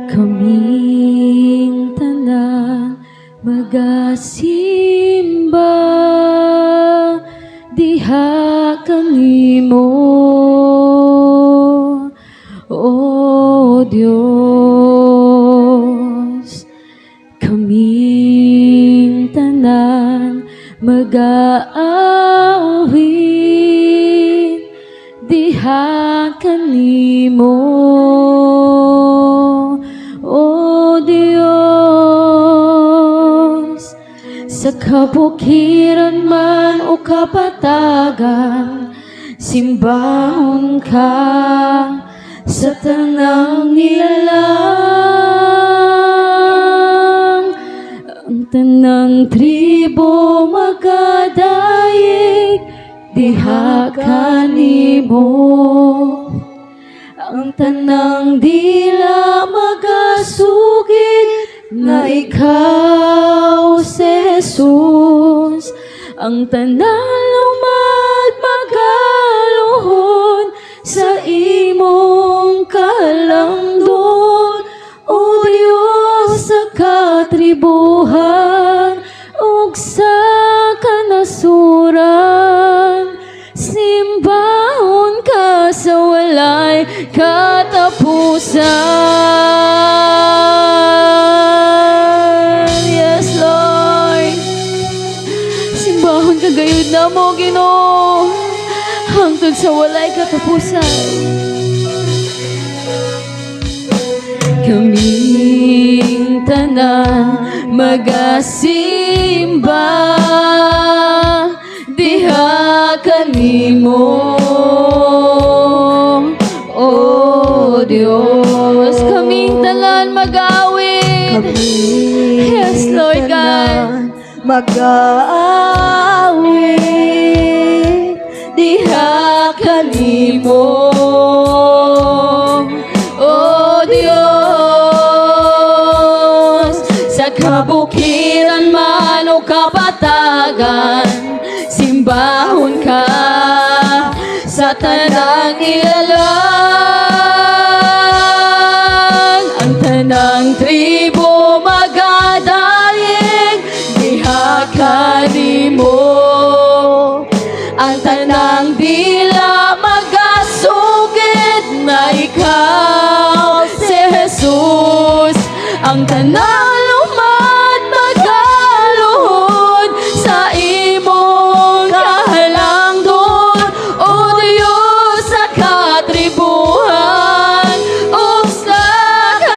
Kaming tanan magasimba diha kanimo, O Dios. Kaming tanan mag-aawit diha kanimo, O Dios. Sa kabukiran man o kapatagan, simbahon ka sa tanang nilalang. Ang tanang tribo magadaig diha kanimo, ang tanang dila magasugid na ikaw si Jesus. Ang tanang lumad magaluhon sa imong kahalangdon, O Dios sa katribuhan ug sa kanasuran. Simbahon ka sa walay katapusan. Yes, Lord. Simbahon ka gayud na mo, Ginoo, hangtod sa walay katapusan. Kaming tanan magasimba diha kanimo, O Dios. Kaming tanan mag-awit, yes Lord God, mag-aawit diha kanimo, O Dios. Sa kabukiran man o kapatagan, simbahon ka sa tanang ilalang. Ang tanang tribo magadaig diha kanimo, ang tanang dila magasugid na ikaw si Jesus. Ang tanang